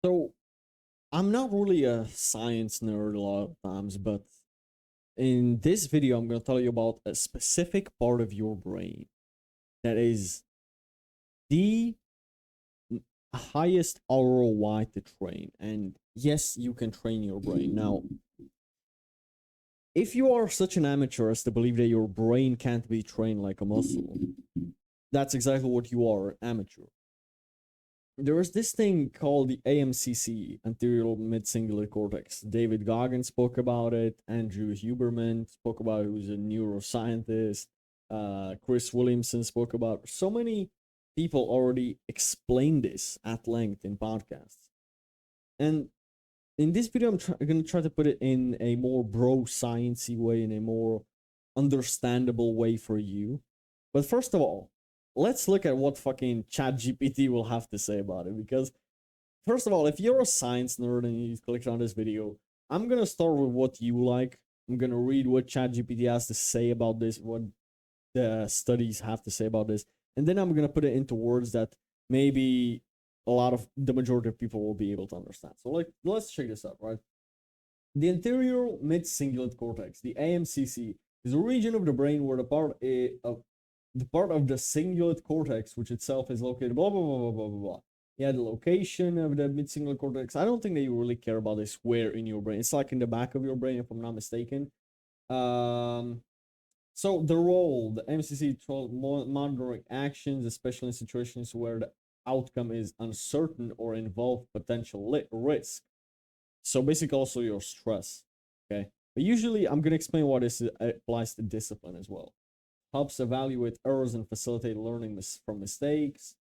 So I'm not really a science nerd a lot of times, but in this video, I'm going to tell you about a specific part of your brain that is the highest ROI to train. And yes, you can train your brain. Now, if you are such an amateur as to believe that your brain can't be trained like a muscle, that's exactly what you are, an amateur. There is this thing called the aMCC, anterior mid-cingulate cortex. David Goggins spoke about it. Andrew Huberman spoke about it, who's a neuroscientist. Chris Williamson spoke about it. So many people already explained this at length in podcasts. And in this video, I'm going to try to put it in a more bro-sciencey way, in a more understandable way for you. But first of all, let's look at what fucking ChatGPT will have to say about it. Because, first of all, if you're a science nerd and you clicked on this video, I'm gonna start with what you like. I'm gonna read what ChatGPT has to say about this, what the studies have to say about this, and then I'm gonna put it into words that maybe the majority of people will be able to understand. So, let's check this out, right? The anterior mid-cingulate cortex, the aMCC, is a region of the brain where the part of the cingulate cortex, which itself is located, blah, blah, blah, blah, blah, blah, blah. Yeah, the location of the mid-cingulate cortex. I don't think that you really care about this where in your brain. It's like in the back of your brain, if I'm not mistaken. So the role, the MCC monitoring actions, especially in situations where the outcome is uncertain or involve potential risk. So basically also your stress, okay? But usually I'm going to explain why this applies to discipline as well. Helps evaluate errors and facilitate learning from mistakes,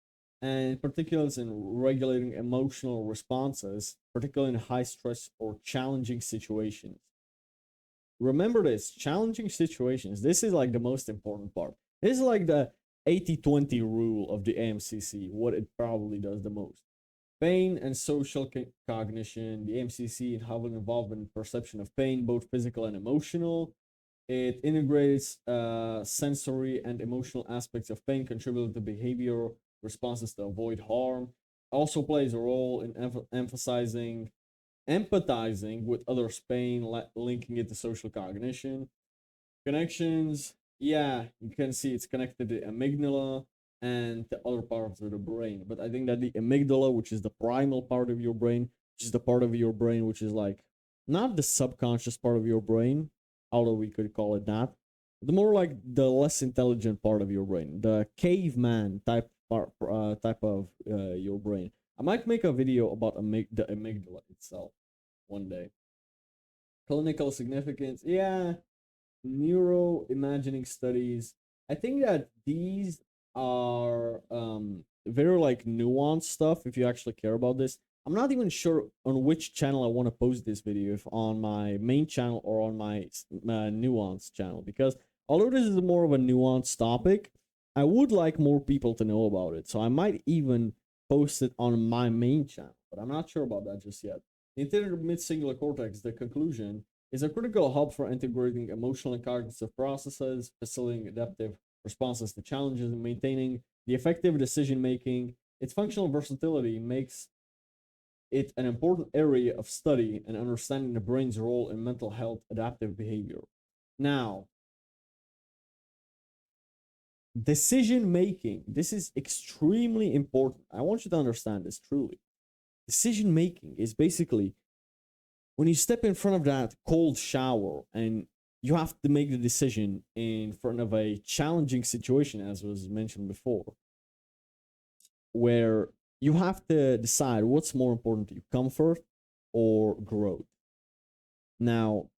and particularly in regulating emotional responses, particularly in high stress or challenging situations. Remember this, challenging situations, this is like the most important part. This is like the 80-20 rule of the aMCC, what it probably does the most. Pain and social cognition, the aMCC is heavily involved in perception of pain, both physical and emotional. It integrates sensory and emotional aspects of pain, contributing to behavior responses to avoid harm. Also plays a role in empathizing with others' pain, linking it to social cognition. Connections, yeah, you can see it's connected to the amygdala and to other parts of the brain. But I think that the amygdala, which is the primal part of your brain, which is the part of your brain which is like not the subconscious part of your brain, although we could call it that, the more like the less intelligent part of your brain, the caveman type of your brain. I might make a video about the amygdala itself one day. Clinical significance, yeah. Neuroimagining studies. I think that these are very like nuanced stuff. If you actually care about this, I'm not even sure on which channel I want to post this video, if on my main channel or on my nuance channel, because although this is more of a nuanced topic, I would like more people to know about it. So I might even post it on my main channel, but I'm not sure about that just yet. The anterior mid-cingulate cortex, the conclusion, is a critical hub for integrating emotional and cognitive processes, facilitating adaptive responses to challenges, and maintaining the effective decision making. Its functional versatility makes it an important area of study and understanding the brain's role in mental health adaptive behavior. Now, decision making. This is extremely important. I want you to understand this truly. Decision making is basically when you step in front of that cold shower and you have to make the decision in front of a challenging situation, as was mentioned before, where you have to decide what's more important to you, comfort or growth. Now,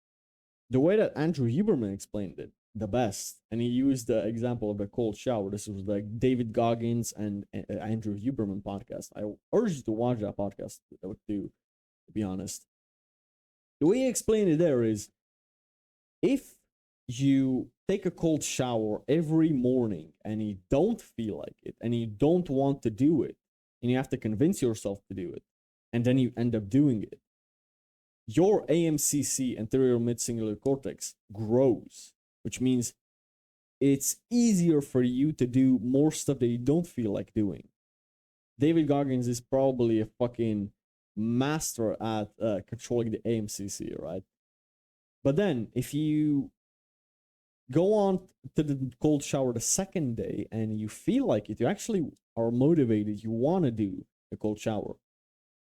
the way that Andrew Huberman explained it the best, and he used the example of the cold shower. This was like David Goggins and Andrew Huberman podcast. I urge you to watch that podcast too, to be honest. The way he explained it there is, if you take a cold shower every morning and you don't feel like it and you don't want to do it, and you have to convince yourself to do it, and then you end up doing it, your aMCC, anterior mid-cingulate cortex, grows, which means it's easier for you to do more stuff that you don't feel like doing. David Goggins is probably a fucking master at controlling the aMCC, right? But then if you go on to the cold shower the second day and you feel like it, you actually are motivated, you want to do the cold shower,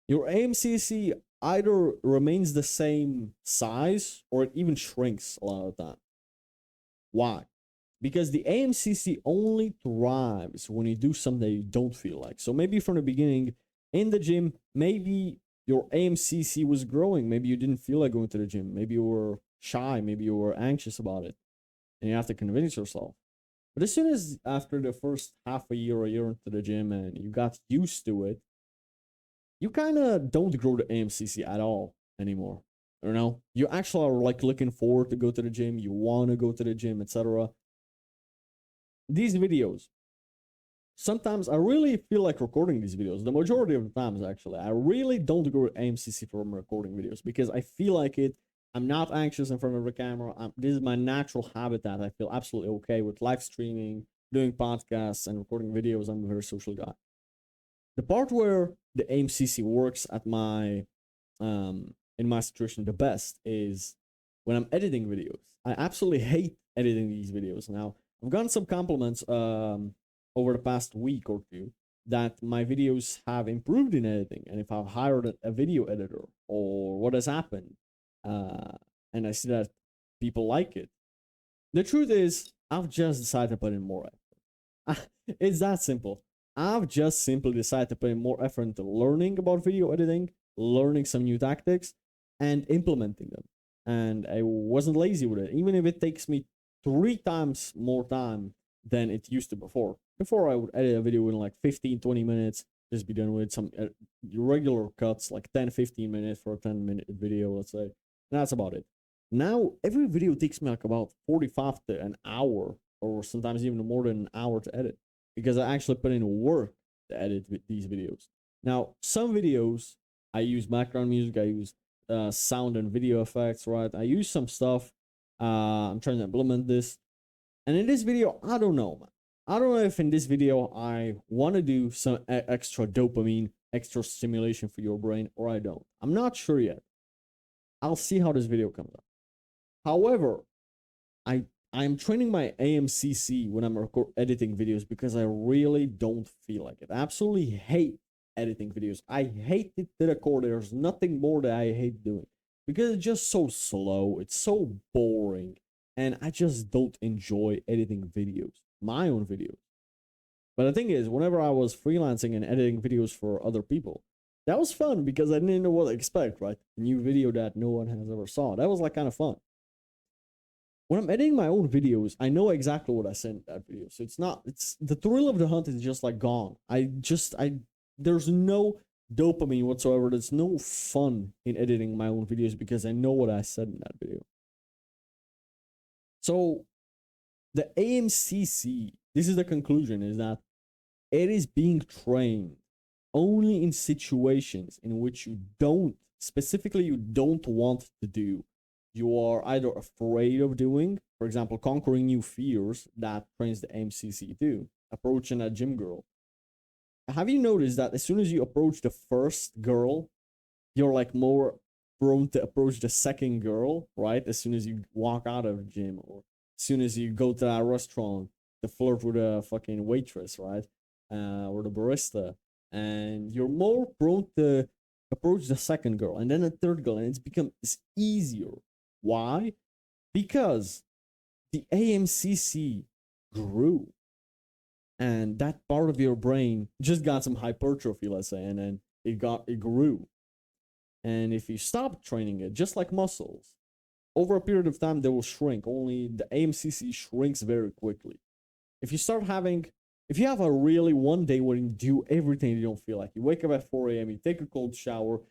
your aMCC either remains the same size or it even shrinks a lot of the time. Why? Because the aMCC only thrives when you do something that you don't feel like. So maybe from the beginning in the gym, maybe your aMCC was growing. Maybe you didn't feel like going to the gym. Maybe you were shy. Maybe you were anxious about it. And you have to convince yourself. But as soon as after the first half a year into the gym and you got used to it, you kind of don't grow the aMCC at all anymore. You know, you actually are like looking forward to go to the gym. You want to go to the gym, etc. These videos, sometimes I really feel like recording these videos. The majority of the times, actually, I really don't go to aMCC from recording videos because I feel like it. I'm not anxious in front of the camera. This is my natural habitat. I feel absolutely okay with live streaming, doing podcasts, and recording videos. I'm a very social guy. The part where the aMCC works at my in my situation the best is when I'm editing videos. I absolutely hate editing these videos. Now, I've gotten some compliments over the past week or two that my videos have improved in editing, and if I've hired a video editor or what has happened, and I see that people like it. The truth is, I've just decided to put in more effort. It's that simple. I've just simply decided to put in more effort into learning about video editing, learning some new tactics, and implementing them. And I wasn't lazy with it, even if it takes me 3 times more time than it used to before. Before I would edit a video in like 15-20 minutes, just be done with some regular cuts, like 10-15 minutes for a 10-minute video, let's say. And that's about it. Now, every video takes me like about 45 to an hour, or sometimes even more than an hour to edit, because I actually put in work to edit these videos. Now, some videos, I use background music, I use sound and video effects, right? I use some stuff. I'm trying to implement this. And in this video, I don't know, man. I don't know if in this video I want to do some extra dopamine, extra stimulation for your brain, or I don't. I'm not sure yet. I'll see how this video comes out. However, I'm training my aMCC when I'm editing videos because I really don't feel like it. I absolutely hate editing videos. I hate it to the core. There's nothing more that I hate doing because it's just so slow. It's so boring. And I just don't enjoy editing videos, my own videos. But the thing is, whenever I was freelancing and editing videos for other people, that was fun because I didn't know what to expect, right? A new video that no one has ever saw. That was like kind of fun. When I'm editing my own videos, I know exactly what I sent in that video. So it's the thrill of the hunt is just like gone. There's no dopamine whatsoever. There's no fun in editing my own videos because I know what I said in that video. So the aMCC, this is the conclusion, is that it is being trained only in situations in which you don't want to do. You are either afraid of doing, for example, conquering new fears, that trains the aMCC too. Approaching a gym girl. Have you noticed that as soon as you approach the first girl, you're like more prone to approach the second girl, right? As soon as you walk out of the gym, or as soon as you go to a restaurant to flirt with a fucking waitress, right? Or the barista. And you're more prone to approach the second girl and then the third girl, and it's easier. Why? Because the aMCC grew. And that part of your brain just got some hypertrophy, let's say, and then it grew. And if you stop training it, just like muscles, over a period of time they will shrink. Only the aMCC shrinks very quickly. If you have a really one day where you do everything you don't feel like, you wake up at 4 a.m., you take a cold shower,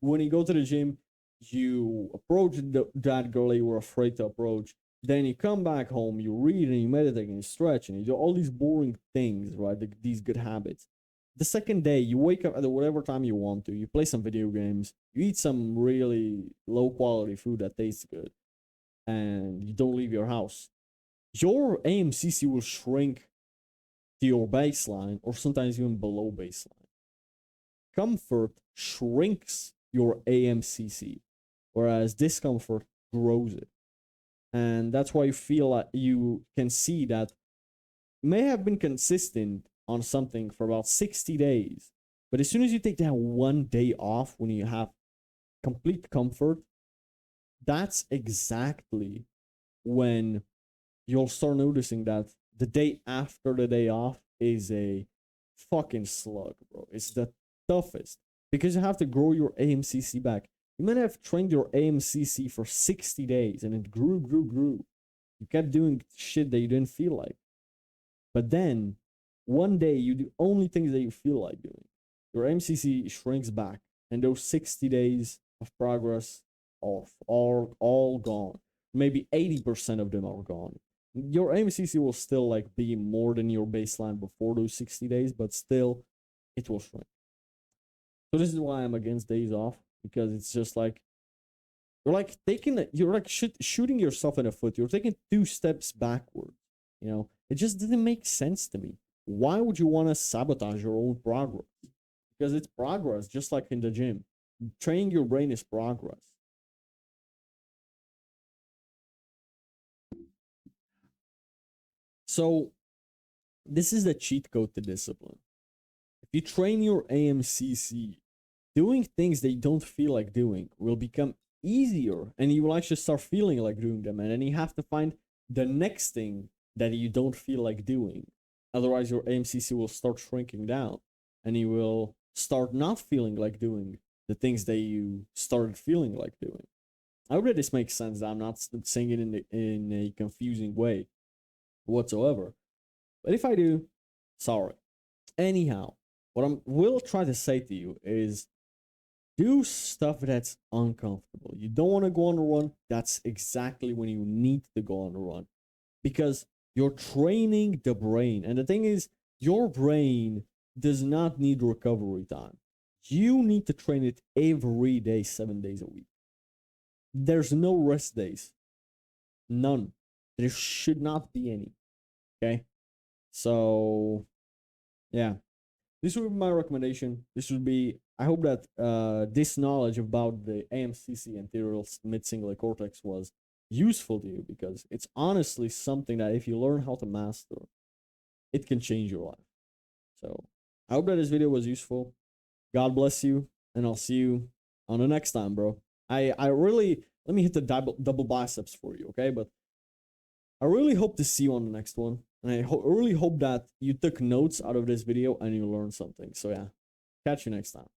when you go to the gym, you approach that girl you were afraid to approach, then you come back home, you read and you meditate and you stretch and you do all these boring things, right? These good habits. The second day, you wake up at whatever time you want to, you play some video games, you eat some really low quality food that tastes good, and you don't leave your house. Your aMCC will shrink to your baseline or sometimes even below baseline. comfort shrinks your aMCC, whereas discomfort grows it. And that's why you feel like you can see that may have been consistent on something for about 60 days. But as soon as you take that 1 day off when you have complete comfort, that's exactly when you'll start noticing that the day after the day off is a fucking slug, bro. It's the toughest because you have to grow your aMCC back. You might have trained your aMCC for 60 days and it grew. You kept doing shit that you didn't feel like. But then 1 day you do only things that you feel like doing. Your aMCC shrinks back, and those 60 days of progress are all gone. Maybe 80% of them are gone. Your aMCC will still like be more than your baseline before those 60 days, but still it will shrink. So this is why I'm against days off, because it's just like you're like shooting yourself in the foot. You're taking 2 steps backwards. You know, it just didn't make sense to me. Why would you want to sabotage your own progress? Because it's progress, just like in the gym. Training your brain is progress. So this is the cheat code to discipline. If you train your aMCC, doing things that you don't feel like doing will become easier, and you will actually start feeling like doing them. And then you have to find the next thing that you don't feel like doing. Otherwise, your aMCC will start shrinking down, and you will start not feeling like doing the things that you started feeling like doing. I hope that this makes sense. I'm not saying it in a confusing way whatsoever. But if I do, sorry. Anyhow, what I will try to say to you is do stuff that's uncomfortable. You don't want to go on a run. That's exactly when you need to go on a run, because you're training the brain. And the thing is, your brain does not need recovery time. You need to train it every day, 7 days a week. There's no rest days. None. There should not be any. Okay? So, yeah. This would be my recommendation. This would be, I hope that this knowledge about the aMCC, anterior mid-cingulate cortex, was useful to you, because it's honestly something that if you learn how to master, it can change your life. So I hope that this video was useful. God bless you, and I'll see you on the next time, bro. I really, let me hit the double biceps for you, okay? But I really hope to see you on the next one. And I really hope that you took notes out of this video and you learned something. So yeah, catch you next time.